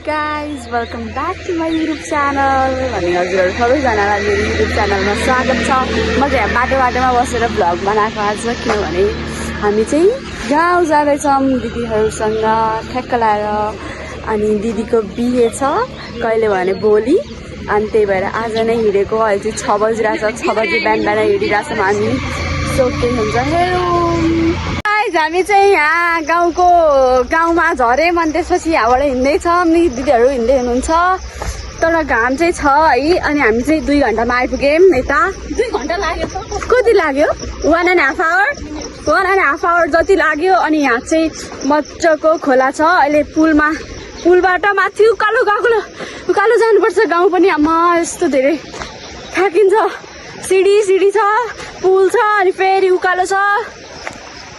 guys, welcome back to my YouTube channel. अनि हजुरहरु सबैजनालाई मेरो YouTube च्यानलमा स्वागत छ। म चाहिँ बाटोमा बसेर भ्लग बनाएको आज किनभने हामी चाहिँ गाउँ जाँदै छौं दिदीहरुसँग ठ्याक्क लाएर अनि दिदीको बिहे छ कहिले भने भोलि अनि त्यही भएर आज नै हिडेको अहिले चाहिँ 6 बजिरहेछ 6 बजे बिहान हिडिरहेछौं हामी सोके हुन्छ हेरौँ गाइस हामी चाहिँ यहाँ गाउँमा झरे मन त्यसपछि यहाँबाट हिँड्दै छौं दिदीहरु हिँड्दै हुनुहुन्छ तर घाम चाहिँ छ है अनि हामी चाहिँ 2 घण्टामा आइपुग्यौं यता 2 घण्टा लाग्यो कति लाग्यो 1.5 आवर जति लाग्यो अनि यहाँ चाहिँ मज्जाको खोला छ अहिले पुलबाट माथि उकालो जानुपर्छ गाउँ पनि आमा यस्तो धेरै थाकिन्छ सिडी छ पुल छ अनि फेरि उकालो छ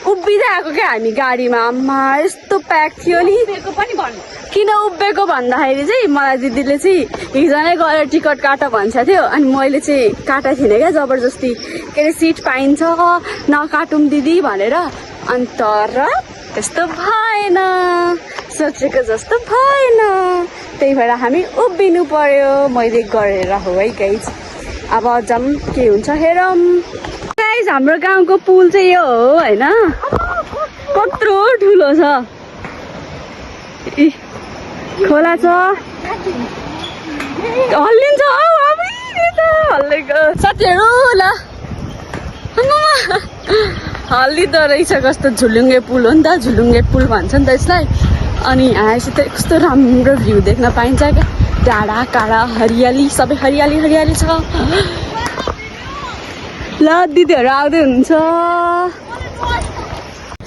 उभिदै आएको क्या हामी गाडीमा आमा यस्तो प्याक थियो नि किन उभिएको भन्दाखेरि चाहिँ मलाई दिदीले चाहिँ हिजो नै गएर टिकट काट भन्छ थियो अनि मैले चाहिँ काटेको थिइनँ क्या जबरजस्ती के अरे सिट पाइन्छ नकाटौँ दिदी भनेर अनि तर त्यस्तो भएन सोचेको जस्तो भएन त्यही भएर हामी उभिनु पर्यो मैले गरेर हो है गाइस अब जाम के हुन्छ हेरौँ गाइस हाम्रो गाउँको पुल चाहिँ यो हो हैन कत्रो ठुलो छ खोला छ हल्लिन्छ हल्लेको साथीहरु ल हल्लिँदो रहेछ कस्तो झुलुङ्गे पुल हो नि त झुलुङ्गे पुल भन्छ नि त यसलाई अनि यहाँ चाहिँ कस्तो राम्रो भ्यू देख्न पाइन्छ क्या डाँडा काँडा हरियाली सबै हरियाली छ ल दिदीहरु आउँदै हुनुहुन्छ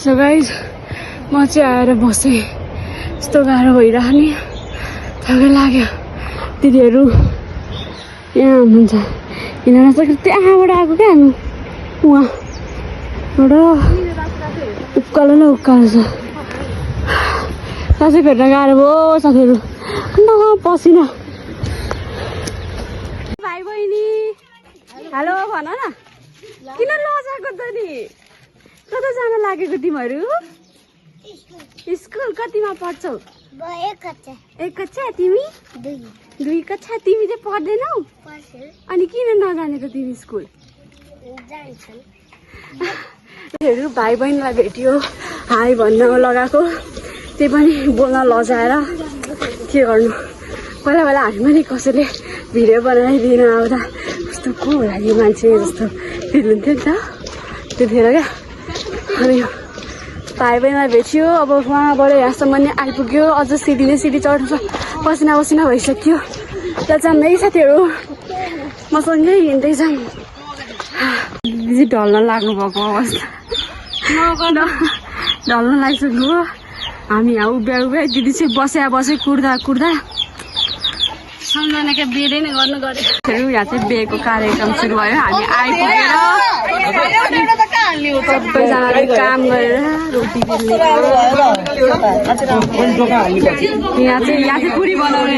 सो गाइस म चाहिँ आएर बसेँ यस्तो गाह्रो भइरह नि थकै लाग्यो दिदीहरु यहाँ हुनुहुन्छ हिँड्न नसक्यो त्यहाँबाट आएको क्या हामी उहाँबाट उकालो न उकालो छ सासै भेट्न गाह्रो भयो साथीहरु न पसिना भाइ बहिनी हेलो भन न किन लजाको त नि कता जान लागेको तिमीहरु स्कुल कतिमा पढ्छौ एक कक्षा तिमी 2 कक्षा तिमी चाहिँ पढ्दैनौ अनि किन नजानेको तिमी स्कुल हेरु भाइ बहिनीलाई भेट्यो हाई भन्न लगाएको त्यही पनि बोल्न लजाएर के गर्नु पहिला हामी पनि कसैले भिडियो बनाइदिन आउँदा कस्तो को होला यो मान्छे जस्तो फिल हुन्थ्यो नि त त्यतिखेर क्या अनि भाइ बहिनीलाई भेट्यो अब उहाँबाट यहाँसम्म नि आइपुग्यो अझ सिडी चढ्नु छ पसिना भइसक्यो त्यहाँ जाँदै साथीहरु मसँगै हिँड्दै जाउँ दिदी ढल्न लाग्नु भएको अवस्था ढल्न लागिसक्नु हामी यहाँ उभ्या दिदी चाहिँ बसे कुर्दा सम्झनाका बिहे नै गर्नु गऱ्यो यहाँ चाहिँ बिहेको कार्यक्रम सुरु भयो हामी आइपुगेर सबैजनाले काम गरेर रोटी बेल्ने यहाँ चाहिँ पुरी बनाउने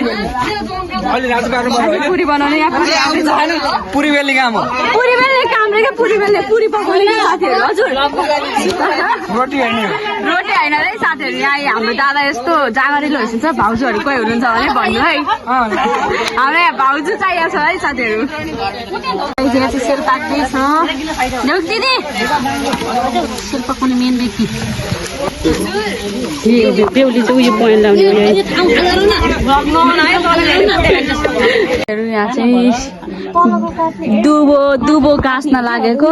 पुरी बेल्ने काम रे क्या पुरी पकाउने साथीहरु हजुर रोटी हैन रे साथीहरु यहाँ हाम्रो दादा यस्तो जाँगरिलो हैसिन्छ भाउजूहरु कोही हुनुहुन्छ भने भन्नु है हाम्रो यहाँ भाउजू चाहिएको छ है साथीहरु यहाँ चाहिँ शेर्पाकै छ देऊ दिदी शेर्पाको मेन व्यक्ति बेहुली चाहिँ उयो पोइन्ट लाउने यहाँ चाहिँ दुबो गाँस्न लागेको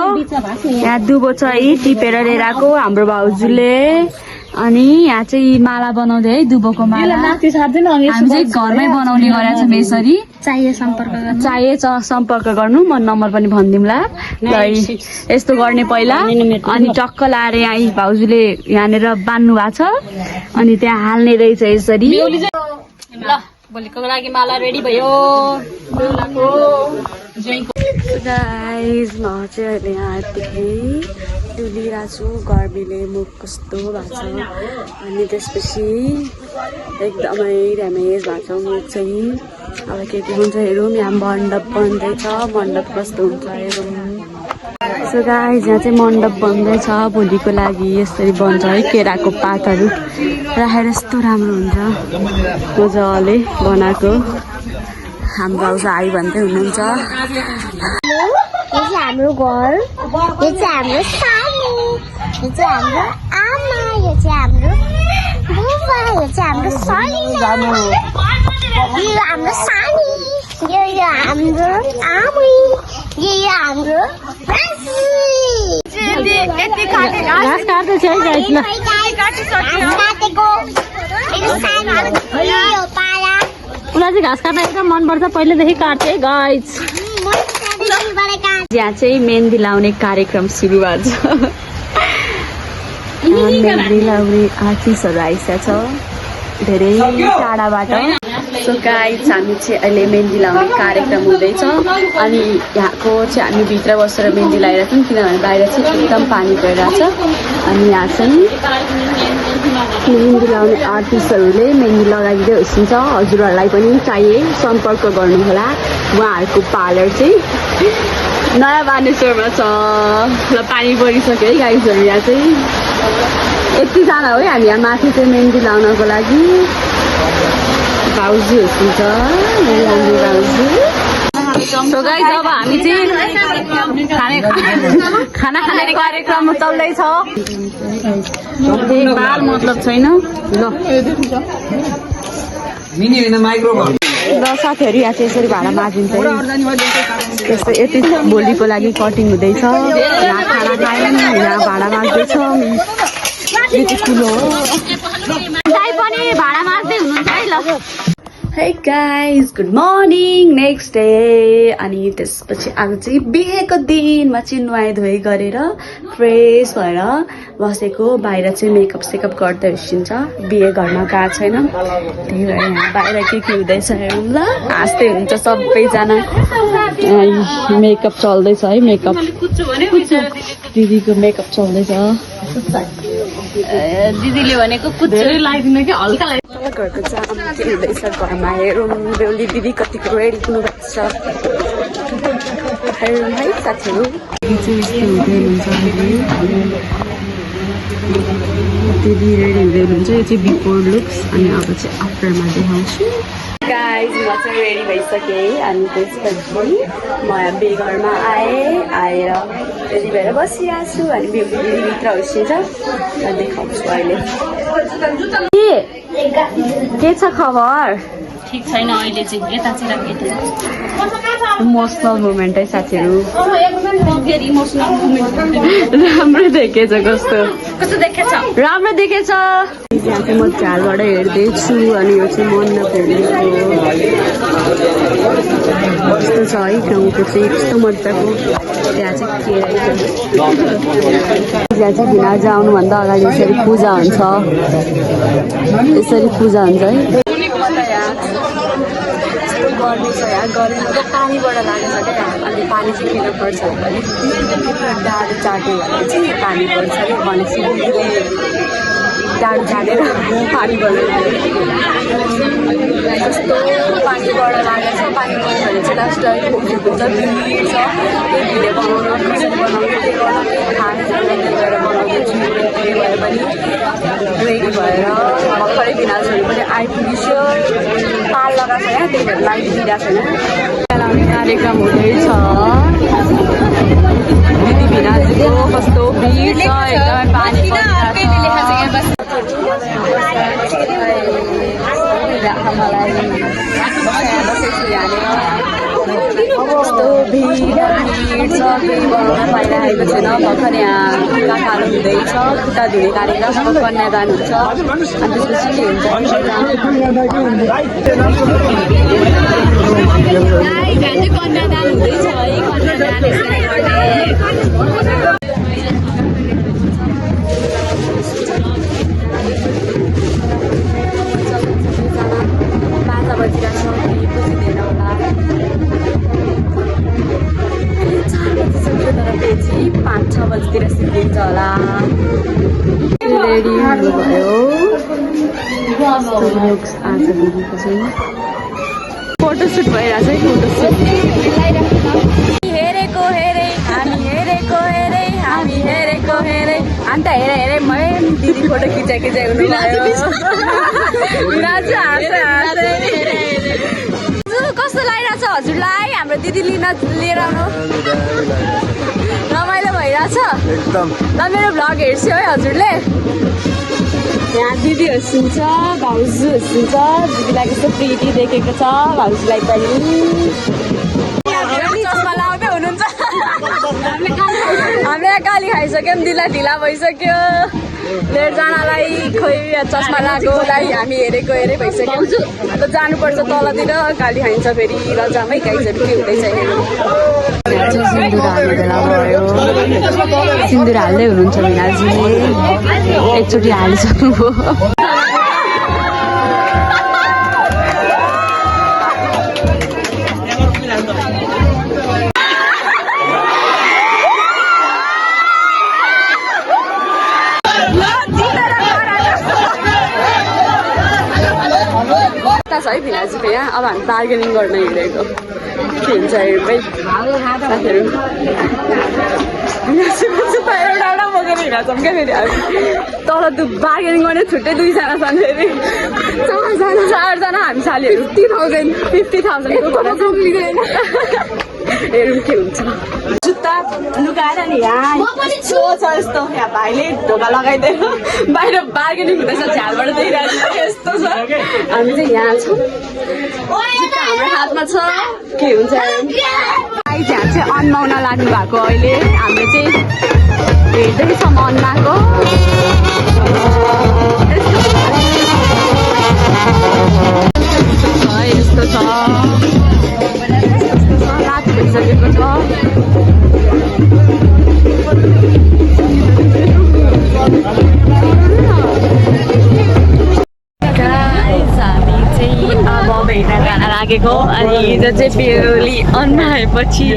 यहाँ दुबो छ है टिपेर लिएर आएको हाम्रो भाउजूले अनि यहाँ चाहिँ माला बनाउँदै है दुबोको माला हामी चाहिँ घरमै बनाउने गरेको छौँ यसरी चाहिए सम्पर्क गर्नु म नम्बर पनि भनिदिउँला ल यस्तो गर्ने पहिला अनि टक्क लाएर यहाँ भाउजूले यहाँनिर बान्नु भएको छ अनि त्यहाँ हाल्ने रहेछ यसरी ल भोलिको लागि माला रेडी भयो गाइस म चाहिँ अहिले यहाँ आइपुगेँ डुलिरहेको छु गर्मीले मुख कस्तो भएको छ अनि त्यसपछि एकदमै ड्यामेज भएको छ मुख चाहिँ अब के हुन्छ हेरौँ यहाँ मण्डप बन्दैछ मण्डप कस्तो हुन्छ हेरौँ सो गाइस यहाँ चाहिँ मण्डप बन्दैछ भोलिको लागि। यसरी बन्छ है, केराको पातहरू राखेर यस्तो राम्रो हुन्छ मजाले बनाएको। हाम्रो आउँछ आई भन्दै हुनुहुन्छ। यो चाहिँ हाम्रो घर, यो चाहिँ हाम्रो सानी, यो चाहिँ हाम्रो आमा, यो चाहिँ हाम्रो बुबा, यो चाहिँ हाम्रो सलिना, यो हाम्रो सानी, यो हाम्रो आमै, यो हाम्रो घाँस काट्दैछ है गाइस ल। काटेको यो पारा उसलाई चाहिँ घाँस काट्न एकदम मनपर्छ, पहिल्यैदेखि काट्थे गाइस। यहाँ चाहिँ मेहन्दी लाउने कार्यक्रम सुरु भएको छ। मेहन्दी लाउने आर्टिस्टहरू आइसकेको छ धेरै टाढाबाट। सो गाइस हामी चाहिँ अहिले मेहन्दी लाउने कार्यक्रम हुँदैछ अनि यहाँको चाहिँ हामी भित्र बसेर मेहन्दी लगाइरहेको छौँ किनभने बाहिर चाहिँ एकदम पानी परिरहेको छ। अनि यहाँ चाहिँ मेहन्दी लाउने आर्टिस्टहरूले मेहन्दी लगाइदिँदै हुनुहुन्छ। हजुरहरूलाई पनि चाहिए सम्पर्क गर्नुहोला। उहाँहरूको पार्लर चाहिँ नयाँ बानेश्वरमा छ। ल पानी परिसक्यो है गाइसहरू। यहाँ चाहिँ यतिजना हो है हामी यहाँ माथि चाहिँ मेहन्दी लाउनको लागि। भाउजू हुनुहुन्छ हाम्रो भाउजू। सो गाइस अब हामी चाहिँ खाना खाने कार्यक्रम चल्दैछ। बाल मतलब छैन ल साथीहरू। यहाँ चाहिँ यसरी भाडा मागिन्छ त्यस्तो। यति भोलिको लागि कटिङ हुँदैछ। यहाँ खाना खायौँ, यहाँ भाडा माग्दैछ। यो चाहिँ ठुलो हो। दाइ पनि भाडा माग्दै हुनुहुन्छ है ल। Hey guys good morning, next day. अनि त्यसपछि आज चाहिँ बिहेको दिनमा चाहिँ नुहाइ धुवाइ गरेर फ्रेस भएर बसेको। बाहिर चाहिँ मेकअप सेकअप गर्दै हुर्सिन्छ। बिहे घरमा गएको छैन, त्यही भएर यहाँ बाहिर के हुँदैछ हेरौँ ल। हाँस्दै हुन्छ सबैजना। मेकअप चल्दैछ है, मेकअप दिदीको मेकअप चल्दैछ। दिदीले भनेको कुचै लगाइदिनु कि हल्का घरको चाहिँ के हुँदैछ घरमा हेरौँ। बेहुली दिदी कतिको रेडी हुनुभएको छ हेरौँ है साथीहरू। दिदी रेडी हुँदै हुनुहुन्छ। यो चाहिँ बिफोर लुक्स अनि अब चाहिँ आफ्टरमा देखाउँछु। गाइज म चाहिँ रेडी भइसकेँ अनि त्यसपछि म बिहे घरमा आएर रेडी भएर बसिरहेको छु। अनि बेहुली दिदी भित्र उसिन्छ देखाउँछु अहिले। के छ खबर? ठिक छैन अहिले चाहिँ यता चाहिँ इमोसनल मोमेन्ट है साथीहरू। इमोसनल मुभमेन्ट राम्रो देखेछ। कस्तो कस्तो देखेछ? राम्रो देखेछ। यहाँ चाहिँ म झालबाट हेर्दैछु अनि यो चाहिँ मण्डप हेर्दैछु कस्तो छ है गाउँको चाहिँ यस्तो मजाको। त्यहाँ चाहिँ के रहेछ यहाँ चाहिँ भिनाज आउनुभन्दा अगाडि यसरी पूजा हुन्छ। यसरी पूजा हुन्छ है। गर्दैछ यहाँ गरेर पानीबाट लागेको छ क्या। अनि पानी चाहिँ किन पर्छ भने डाँडो चाट्यो भने चाहिँ पानी पर्छ कि भनेपछि डाँडो चाटेर पानी पर्छ। जस्तो पानीबाट लागेको छ। पानी पर्यो भने चाहिँ लास्ट टाइम हुन्छ भिड छ। त्यो भिडियो बनाउनु खानाहरू लिएर बनाउँदैछु। त्यही भएर पनि रेडी भएर भर्खरै भिनाजहरू पनि आइपुगिसक्यो। पाल लगाएको छ यहाँ, त्यही भएर लाइट दिइरहेको छैन। लाउने कार्यक्रम हुँदैछ। दिदी भिनाजुको कस्तो भिड छ एकदमै। पानी परिरहेको छ। कस्तो भिड छ बनाउन पाइरहेको छैन। भर्खर यहाँ खुट्टा खानु हुँदैछ। खुट्टा धुने कार्यक्रम कन्यादान हुन्छ अनि त्यसपछि के हुन्छ कन्यादान हुँदैछ है। कन्यादान बजीतिर सिद्धिन्छ होला। रेडी हुनुभयो। आज दिदीको चाहिँ फोटोसुट भइरहेछ है। फोटोसुट हेरेको हेरे हामी हेरेको अन्त हेरे मै दिदी फोटो खिचाइ हुनु कस्तो लागिरहेछ हजुरलाई हाम्रो दिदी लिएर आउनु रमाइलो भइरहेछ एकदम ल मेरो भ्लग हेर्छु है हजुरले यहाँ दिदी हँसिन्छ भाउजू हँसिन्छ दिदीलाई कस्तो प्रिटी देखेको छ भाउजूलाई पनि चस्मा लगाउँदै हुनुहुन्छ हामीले गाली खाइसक्यौँ दिदीलाई ढिला भइसक्यो लेट जानलाई खोइ चस्मा लगाएकोलाई हामी हेरे भइसक्यो अन्त जानुपर्छ तलतिर गाली खाइन्छ फेरि रजामै गाइजहरू के हुँदैछ सिन्दुर हाल्दै हुनुहुन्छ भिनाजीले एकचोटि हालिसक्नुभयो छ है भिनाजीको यहाँ अब हामी बार्गेनिङ गर्न हिँडेको के हुन्छ हेर्दै साथीहरू एउटा बोकेर हिँडेको छौँ क्या फेरि तल बार्गेनिङ गर्ने छुट्टै 2 जना छन् फेरि 4जना हामी सालीहरू 50,000 हेरौँ के हुन्छ जुत्ता लुगाएर नि यहाँ सो छ यस्तो यहाँ भाइले ढोका लगाइदिएर बाहिर बार्गेनिङ हुँदैछ झ्यालबाट देखिरहेको छ यस्तो छ हामी चाहिँ यहाँ छौँ जुत्ता हाम्रो हातमा छ के हुन्छ भाइ त्यहाँ चाहिँ अन्माउन लाग्नु भएको अहिले हामीले चाहिँ हेर्दैछौँ अन्नाको यस्तो छ राति भइसकेको छ हामी चाहिँ अब हेर्न जान लागेको अनि हिजो चाहिँ बेहुली अन्ना आएपछि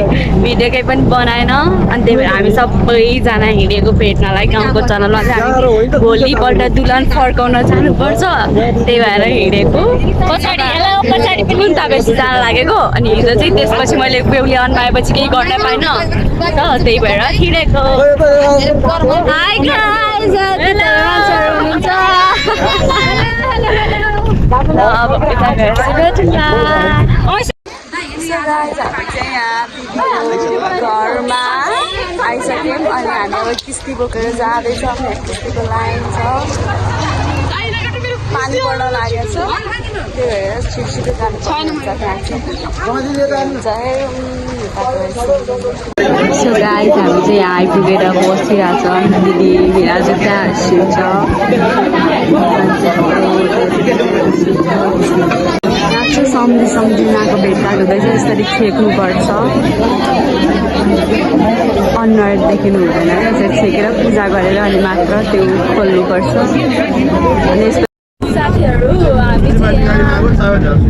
भिडियो पनि बनाएन अनि त्यही भएर हामी सबैजना हिँडेको भेट्नलाई गाउँको चनलमा चाहिँ हामी भोलिपल्ट दुल्हन फर्काउन जानुपर्छ त्यही भएर हिँडेको पछाडि कुन्ता बेसी जान लागेको अनि हिजो चाहिँ त्यसपछि मैले बेहुली अन्ना आएपछि केही गर्न पाइनँ त त्यही भएर हिँडेको हाई गाइज मान्छेहरू हुनुहुन्छ अब यता गएर घरमा आइसक्यौँ अनि हामी अब किस्ती बोकेर जाँदैछौँ किस्तीको लाइन छ पानी पर्न लागेको छ त्यही भएर छिटो जानुपर्छ सो गाइस हामी चाहिँ यहाँ आइपुगेर बसिरहेछ दिदी भिराजु त्यहाँ हाँसिन्छ यहाँ चाहिँ सम्झिनाको भेटघाट हुँदैछ यसरी छेक्नुपर्छ अनुहार देखिनु हुँदैन यसरी छेकेर पूजा गरेर अनि मात्र त्यो खोल्नुपर्छ अनि साथीहरू हामी चाहिँ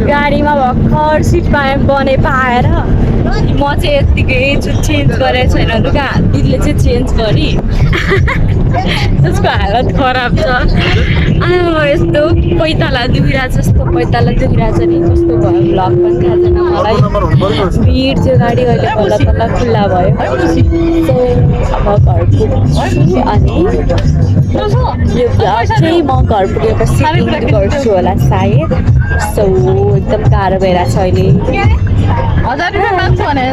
गाडीमा भर्खर सिट पाएर म चाहिँ यत्तिकै चेन्ज गरेको छैन लुगा दिदीले चाहिँ चेन्ज गरी त्यसको हालत खराब छ यस्तो पैताला दुखिरहेको जस्तो पैताला दुखिरहेको छ नि कस्तो भयो भ्लग पनि थाहा छैन मलाई भिड चाहिँ गाडी अहिले बल्ल तल्ल खुल्ला भयो सो अब घर पुग्छु अनि यो भ्लग चाहिँ म घर पुगेपछि गर्छु होला सायद सो एकदम गाह्रो भइरहेको छ अहिले 1000 रुपियाँ माग्छ भने